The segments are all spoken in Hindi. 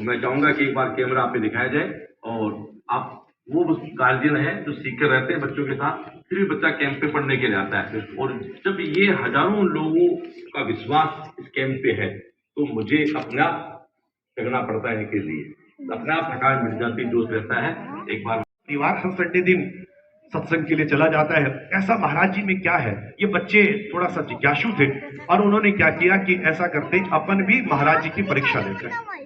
तो मैं चाहूंगा कि एक बार कैमरा आप पे दिखाया जाए और आप वो गार्जियन है जो सीख कर रहते हैं बच्चों के साथ, फिर भी बच्चा कैंप पे पढ़ने के लिए आता है। और जब ये हजारों लोगों का विश्वास इस कैंप पे है तो मुझे अपने आप जगना पड़ता है इनके लिए, अपने आप थकान मिट जाती, जोश रहता है। एक बार परिवार हर संडे दिन सत्संग के लिए चला जाता है। ऐसा महाराज जी में क्या है, ये बच्चे थोड़ा सा जिज्ञासु थे और उन्होंने क्या किया कि ऐसा करते अपन भी महाराज जी की परीक्षा लेते हैं।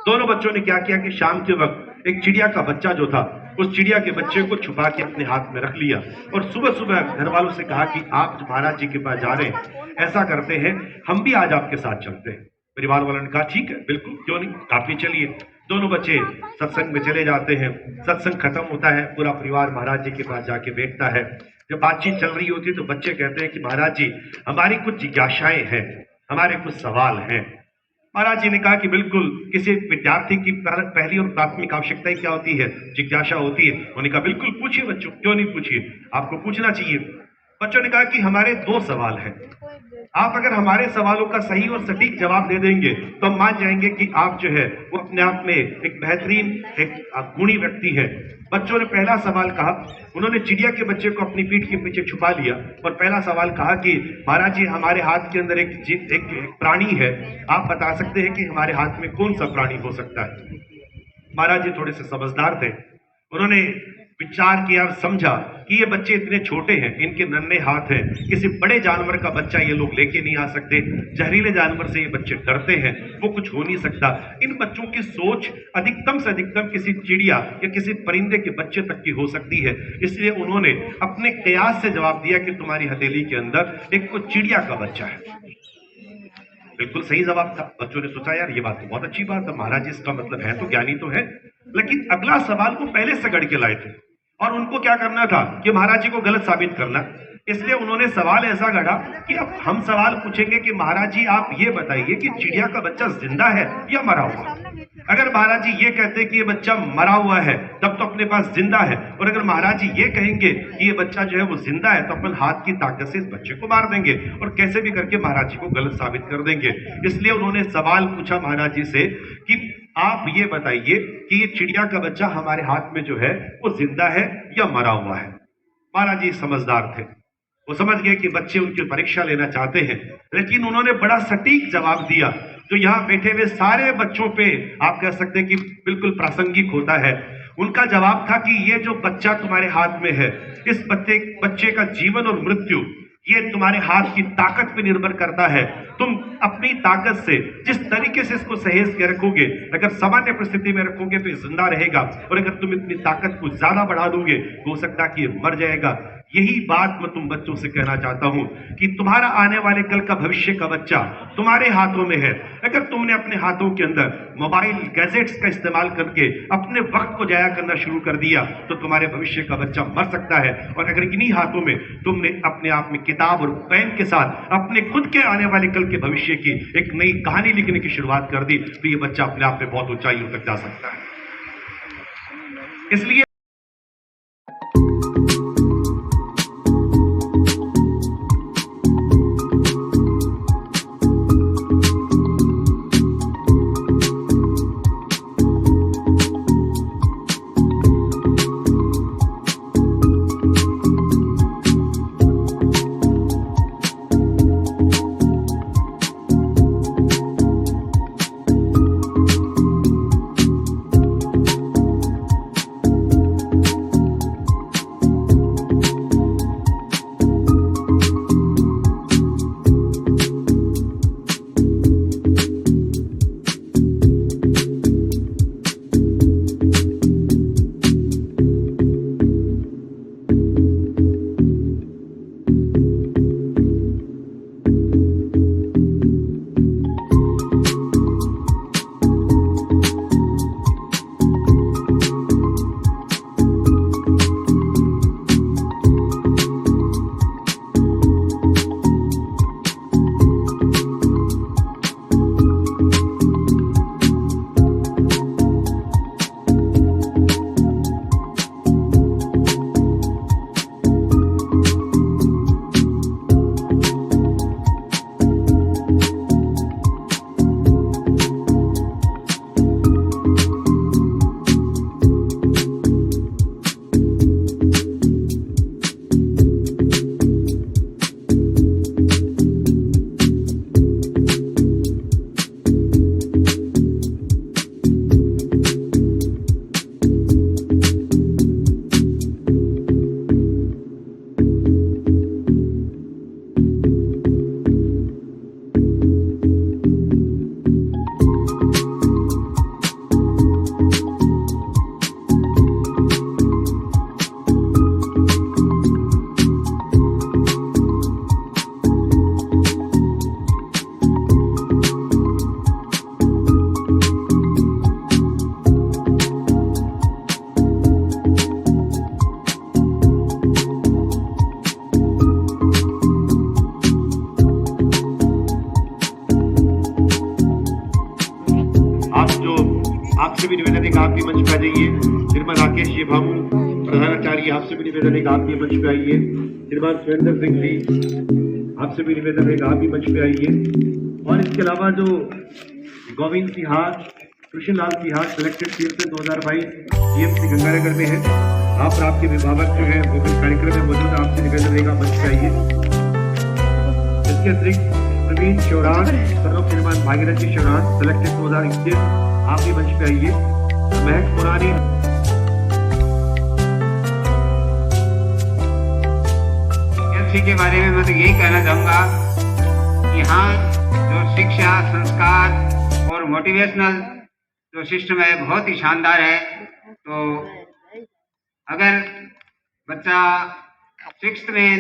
दोनों बच्चों ने क्या किया कि शाम के वक्त एक चिड़िया का बच्चा जो था, उस चिड़िया के बच्चे को छुपा के अपने हाथ में रख लिया और सुबह सुबह घर वालों से कहा कि आप महाराज जी के पास जा रहे हैं, ऐसा करते हैं हम भी आज आपके साथ चलते हैं। परिवार वालों ने कहा ठीक है, बिल्कुल, क्यों नहीं, आप भी चलिए। दोनों बच्चे सत्संग में चले जाते हैं। सत्संग खत्म होता है, पूरा परिवार महाराज जी के पास जाके बैठता है। जब बातचीत चल रही होती है तो बच्चे कहते हैं कि महाराज जी हमारी कुछ जिज्ञासाएं हैं, हमारे कुछ सवाल हैं। महाराज जी ने कहा कि बिल्कुल, किसी विद्यार्थी की पहली और प्राथमिक आवश्यकताएं क्या होती है, जिज्ञासा होती है। उन्होंने कहा बिल्कुल पूछिए बच्चों, क्यों नहीं पूछिए, आपको पूछना चाहिए। बच्चों ने कहा कि हमारे 2 सवाल हैं, आप अगर हमारे सवालों का सही और सटीक जवाब दे देंगे तो हम मान जाएंगे कि आप जो है वो अपने आप में एक बेहतरीन, एक गुणी व्यक्ति है। बच्चों ने पहला सवाल कहा, उन्होंने चिड़िया के बच्चे को अपनी पीठ के पीछे छुपा लिया और पहला सवाल कहा कि महाराज जी हमारे हाथ के अंदर एक प्राणी है, आप बता सकते हैं कि हमारे हाथ में कौन सा प्राणी हो सकता है। महाराज जी थोड़े से समझदार थे, उन्होंने विचार किया और समझा कि ये बच्चे इतने छोटे हैं, इनके नन्हे हाथ हैं, किसी बड़े जानवर का बच्चा ये लोग लेके नहीं आ सकते, जहरीले जानवर से ये बच्चे डरते हैं, वो कुछ हो नहीं सकता। इन बच्चों की सोच अधिकतम से अधिकतम किसी चिड़िया या किसी परिंदे के बच्चे तक की हो सकती है। इसलिए उन्होंने अपने कयास से जवाब दिया कि तुम्हारी हथेली के अंदर एक को चिड़िया का बच्चा है। बिल्कुल सही जवाब था। बच्चों ने सोचा यार ये बात तो बहुत अच्छी बात है, महाराज जी इसका मतलब है तो ज्ञानी तो है। लेकिन अगला सवाल को पहले से गढ़ के लाए थे और उनको क्या करना था कि महाराज जी को गलत साबित करना। इसलिए उन्होंने सवाल ऐसा गढ़ा कि अब हम सवाल पूछेंगे कि महाराज जी आप ये बताइए कि चिड़िया का बच्चा जिंदा है या मरा हुआ। अगर महाराज जी ये कहते कि ये बच्चा मरा हुआ है तब तो अपने पास जिंदा है, और अगर महाराज जी ये कहेंगे कि ये बच्चा जो है वो जिंदा है तो अपन हाथ की ताकत से इस बच्चे को मार देंगे और कैसे भी करके महाराज जी को गलत साबित कर देंगे। इसलिए उन्होंने सवाल पूछा महाराज जी से कि आप ये बताइए कि ये चिड़िया का बच्चा हमारे हाथ में जो है वो जिंदा है या मरा हुआ है। महाराज जी समझदार थे, वो समझ गए कि बच्चे उनकी परीक्षा लेना चाहते हैं, लेकिन उन्होंने बड़ा सटीक जवाब दिया जो यहाँ बैठे हुए सारे बच्चों पे आप कह सकते हैं कि बिल्कुल प्रासंगिक होता है। उनका जवाब था कि ये जो बच्चा तुम्हारे हाथ में है, इस बच्चे का जीवन और मृत्यु ये तुम्हारे हाथ की ताकत पे निर्भर करता है। तुम अपनी ताकत से जिस तरीके से इसको सहेज के रखोगे, अगर सामान्य परिस्थिति में रखोगे तो ये जिंदा रहेगा, और अगर तुम इतनी ताकत को ज्यादा बढ़ा दोगे तो हो सकता है कि ये मर जाएगा। यही बात मैं तुम बच्चों से कहना चाहता हूं कि तुम्हारा आने वाले कल का भविष्य का बच्चा तुम्हारे हाथों में है। अगर तुमने अपने हाथों के अंदर मोबाइल गैजेट्स का इस्तेमाल करके अपने वक्त को जाया करना शुरू कर दिया तो तुम्हारे भविष्य का बच्चा मर सकता है। और अगर इन्हीं हाथों में तुमने अपने आप में किताब और पेन के साथ अपने खुद के आने वाले कल के भविष्य की एक नई कहानी लिखने की शुरुआत कर दी तो ये बच्चा अपने आप में बहुत ऊंचाइयों तक जा सकता है। इसलिए आ जाइए। श्रीमान राकेश जी भामू प्रधानाचार्य, आपसे भी निवेदन है कि आप भी मंच पे आइए। श्रीमान सुरेंद्र सिंह जी, आपसे भी निवेदन है कि आप भी मंच पे आइए। और इसके अलावा जो Govind Sihar, Krishnalal Sihar selected chairman 2022 CMC Ganganagar में है, आप और आपके अभिभावक जो है वो इस कार्यक्रम में मौजूद है, आपसे निवेदन रहेगा मंच पे आइए। इसके अतिरिक्त प्रवीण शौरान, सर्व श्रीमान भागीरथ जी शौरान सिलेक्टेड 2021, आप भी मंच पे आइए। महक पुरानी, के बारे में मैं तो यही कहना चाहूँगा, यहाँ जो शिक्षा, संस्कार और मोटिवेशनल जो सिस्टम है बहुत ही शानदार है। तो अगर बच्चा 6th में,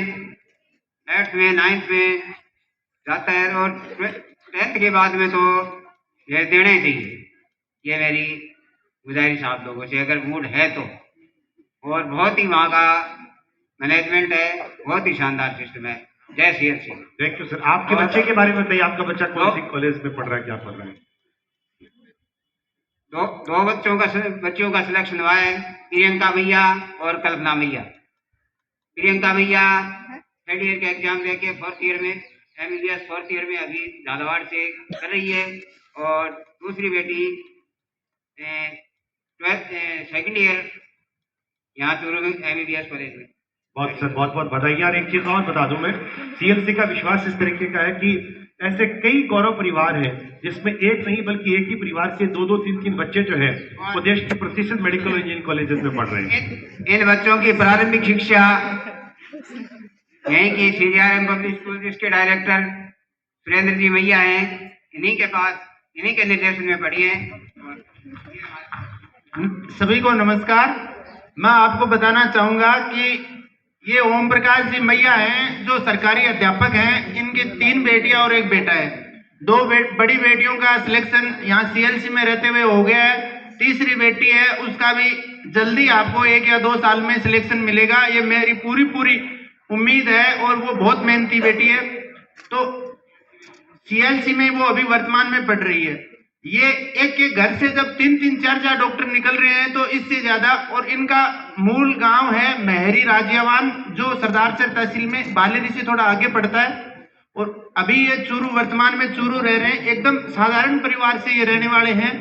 8th में, 9th में जाता है और 10th के बाद में तो ये देना ही चाहिए। ये मेरी गुजारिश आप लोगों से, अगर मूड है तो। और बहुत ही वहाँ का मैनेजमेंट है, बहुत ही शानदार सिस्टम है। जय CLC। Thank you sir. आपके बच्चे के बारे में बताइए, आपका बच्चा कौन सी कॉलेज में पढ़ रहा है, क्या पढ़ रहा है? दो बच्चों का सिलेक्शन हुआ है, प्रियंका भैया और कल्पना भैया। प्रियंका भैया 3rd ईयर के एग्जाम देके 4th ईयर में, MBBS 4th ईयर में अभी झालावाड़ से कर रही है। और दूसरी बेटी 2nd ईयर यहाँ चूरू में MBBS कॉलेज में। बहुत सर, बहुत बहुत बधाई। यार एक चीज और बता दूं मैं, CLC का विश्वास इस तरीके का है कि ऐसे कई गौरव परिवार हैं जिसमें एक नहीं बल्कि एक ही परिवार से 2-2, 3-3 बच्चे जो है वो देश के प्रतिष्ठित मेडिकल और इंजीनियरिंग कॉलेजेस में पढ़ रहे हैं। इन बच्चों की प्रारंभिक शिक्षा यहीं की CGRM पब्लिक स्कूल जिसके डायरेक्टर सुरेंद्र जी भैया हैं, इन्हीं के निर्देशन में पढ़ी है। सभी को नमस्कार। मैं आपको बताना चाहूंगा कि ये ओम प्रकाश जी मैया हैं जो सरकारी अध्यापक हैं। इनकी 3 बेटियां और 1 बेटा है। 2 बड़ी बेटियों का सिलेक्शन यहाँ CLC में रहते हुए हो गया है। तीसरी बेटी है, उसका भी जल्दी आपको 1 या 2 साल में सिलेक्शन मिलेगा, ये मेरी पूरी उम्मीद है। और वो बहुत मेहनती बेटी है। तो CLC में वो अभी वर्तमान में पढ़ रही है। ये एक घर से जब 3-3, 4-4 डॉक्टर निकल रहे हैं तो इससे ज्यादा। और इनका मूल गांव है महरी राजियावान, जो सरदारसर तहसील में बालेरी से थोड़ा आगे पड़ता है। और अभी ये चूरू, वर्तमान में चूरू रह रहे हैं। एकदम साधारण परिवार से ये रहने वाले हैं।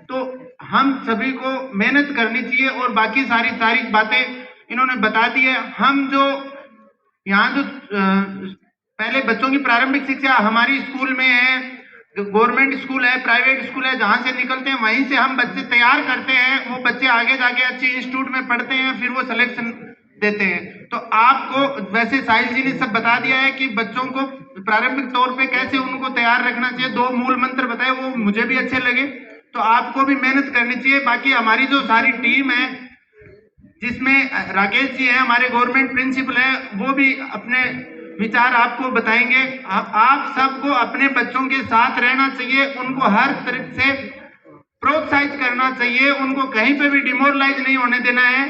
तो हम सभी को मेहनत करनी चाहिए। और बाकी सारी बातें इन्होंने बता दी है। हम जो यहाँ जो पहले बच्चों की प्रारंभिक शिक्षा हमारी स्कूल में है, गवर्नमेंट स्कूल है, प्राइवेट स्कूल है, जहां से निकलते हैं वहीं से हम बच्चे तैयार करते हैं। वो बच्चे आगे जाके अच्छे इंस्टीट्यूट में पढ़ते हैं, फिर वो सिलेक्शन देते हैं। तो आपको वैसे साहिल जी ने सब बता दिया है कि बच्चों को प्रारंभिक तौर पे कैसे उनको तैयार रखना चाहिए। 2 मूल मंत्र बताए, वो मुझे भी अच्छे लगे। तो आपको भी मेहनत करनी चाहिए। बाकी हमारी जो सारी टीम है, जिसमें राकेश जी है, हमारे गवर्नमेंट प्रिंसिपल है, वो भी अपने विचार आपको बताएंगे। आप सबको अपने बच्चों के साथ रहना चाहिए, उनको हर तरह से प्रोत्साहित करना चाहिए, उनको कहीं पे भी डिमोरलाइज नहीं होने देना है,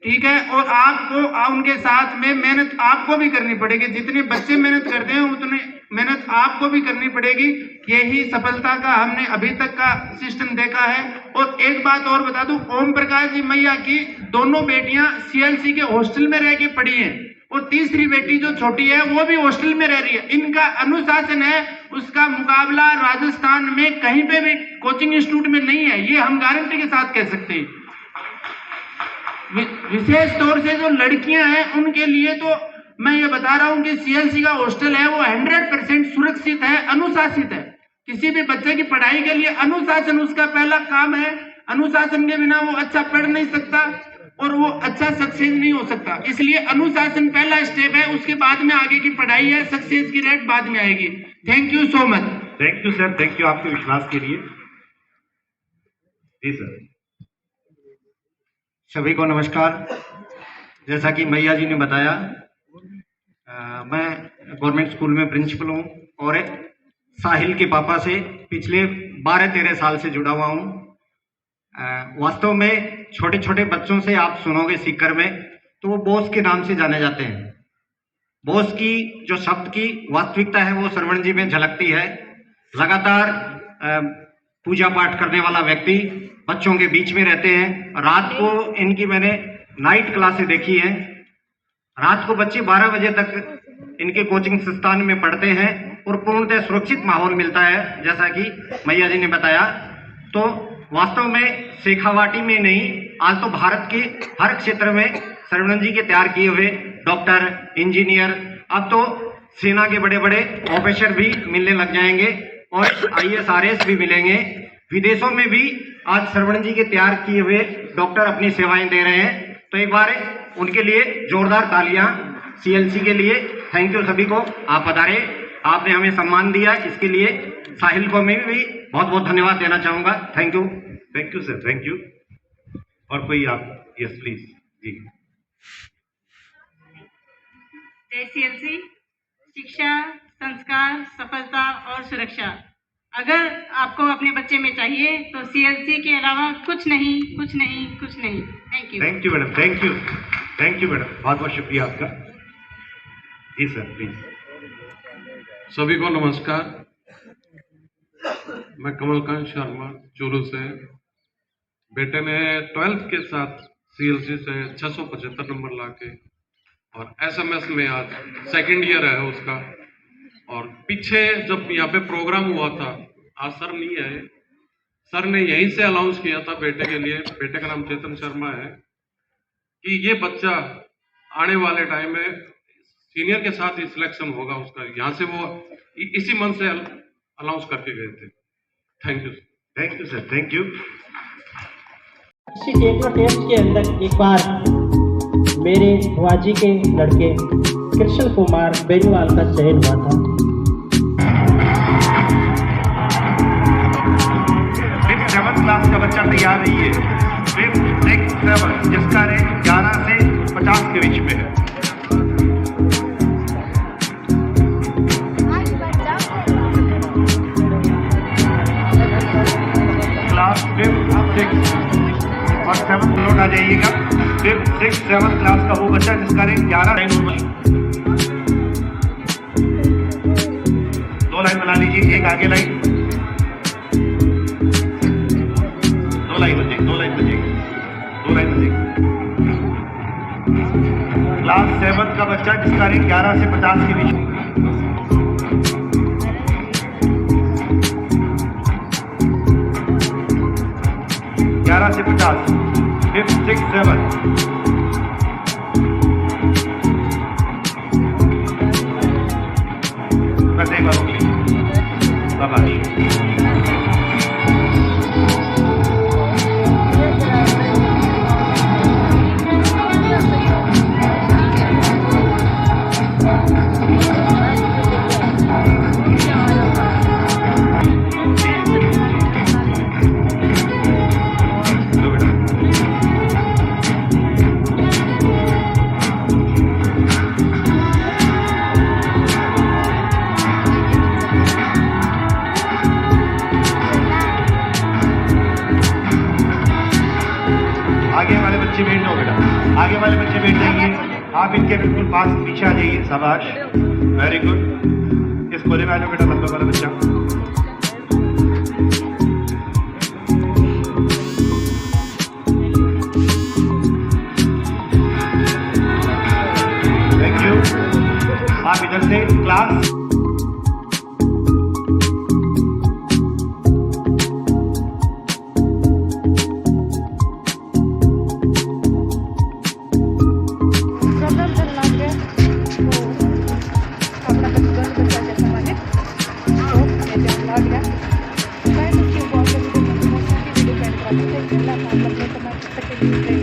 ठीक है। और आपको उनके साथ में मेहनत आपको भी करनी पड़ेगी। जितने बच्चे मेहनत करते हैं उतनी मेहनत आपको भी करनी पड़ेगी। यही सफलता का हमने अभी तक का सिस्टम देखा है। और एक बात और बता दूं, ओम प्रकाश जी मैया की दोनों बेटियां CLC के हॉस्टल में रह के पढ़ी हैं। और तीसरी बेटी जो छोटी है वो भी हॉस्टल में रह रही है। इनका अनुशासन है, उसका मुकाबला राजस्थान में कहीं पे भी कोचिंग इंस्टीट्यूट में नहीं है, ये हम गारंटी के साथ कह सकते हैं। विशेष तौर से जो लड़कियां हैं उनके लिए तो मैं ये बता रहा हूं कि CLC का हॉस्टल है वो 100% सुरक्षित है, अनुशासित है। किसी भी बच्चे की पढ़ाई के लिए अनुशासन उसका पहला काम है। अनुशासन के बिना वो अच्छा पढ़ नहीं सकता और वो अच्छा सक्सेस नहीं हो सकता। इसलिए अनुशासन पहला स्टेप है, उसके बाद में आगे की पढ़ाई है, सक्सेस की रेट बाद में आएगी। Thank you so much. Thank you sir, thank you आपके विश्वास के लिए। जी सर। सभी को नमस्कार। जैसा कि मैया जी ने बताया, मैं गवर्नमेंट स्कूल में प्रिंसिपल हूँ और साहिल के पापा से पिछले 12-13 साल से जुड़ा हुआ हूँ। वास्तव में छोटे छोटे बच्चों से आप सुनोगे सीकर में तो वो बॉस के नाम से जाने जाते हैं। बॉस की जो शब्द की वास्तविकता है वो श्रवण जी में झलकती है। लगातार पूजा पाठ करने वाला व्यक्ति बच्चों के बीच में रहते हैं। रात को इनकी मैंने नाइट क्लासेस देखी हैं। रात को बच्चे 12 बजे तक इनके कोचिंग संस्थान में पढ़ते हैं और पूर्णतः सुरक्षित माहौल मिलता है, जैसा कि मैया जी ने बताया। तो वास्तव में शेखावाटी में नहीं, आज तो भारत के हर क्षेत्र में सरवणन जी के तैयार किए हुए डॉक्टर, इंजीनियर, अब तो सेना के बड़े बड़े ऑफिसर भी मिलने लग जाएंगे और IAS RAS भी मिलेंगे। विदेशों में भी आज सरवणन जी के तैयार किए हुए डॉक्टर अपनी सेवाएं दे रहे हैं। तो एक बार उनके लिए जोरदार तालियां CLC के लिए। थैंक यू सभी को, आप पधारे, आपने हमें सम्मान दिया, इसके लिए साहिल को मैं भी बहुत बहुत धन्यवाद देना चाहूंगा। Thank you sir, thank you. और कोई आप? यस प्लीज जी। जय CLC। शिक्षा, संस्कार, सफलता और सुरक्षा अगर आपको अपने बच्चे में चाहिए तो CLC के अलावा कुछ नहीं, कुछ नहीं, कुछ नहीं। Thank you. Thank you madam, thank you madam, बहुत बहुत शुक्रिया आपका। जी सर प्लीज। सभी को नमस्कार। मैं कमलकांत शर्मा चूरू से। बेटे ने 12th के साथ CLC से 675 नंबर लाके और SMS में आज 2nd ईयर है उसका। और पीछे जब यहाँ पे प्रोग्राम हुआ था, आज सर नहीं आए, सर ने यहीं से अनाउंस किया था बेटे के लिए, बेटे का नाम चेतन शर्मा है, कि ये बच्चा आने वाले टाइम में सीनियर के साथ ही सिलेक्शन होगा उसका। यहाँ से वो इसी मंथ से अनाउंस करके गए थे। Thank you sir, thank you. Test के अंदर एक बार मेरे बुआ जी के लड़के कृष्ण कुमार बेनीवाल का चयन हुआ था। 7th क्लास का बच्चा तैयार नहीं है। 5th, 6th, 7th जिसका रैंक 11 से 50 के बीच में है। क्लास 5th, 6th और 7th लौट आ जाइएगा। 5th, 6th, 7th क्लास का वो बच्चा जिसका रैंक 11 है। 2 लाइन बना लीजिए, एक आगे लाइन, 2 लाइन बचेगी, 2 लाइन बचेगी, 2 लाइन बचेगी। क्लास 7th का बच्चा जिसका रैंक 11 से 50 के बीच में। से 50, 5th, 6th, 7th। बस एक बार रोक लीजिए, शाबाश। आगे वाले बच्चे बैठ जाइए, आप इनके बिल्कुल पास पीछे आ जाइए, शाबाश, वेरी गुड। इस कोने में आ जाओ बेटा, लंबे वाला बच्चा। Thank you. आप इधर से क्लास Thank you.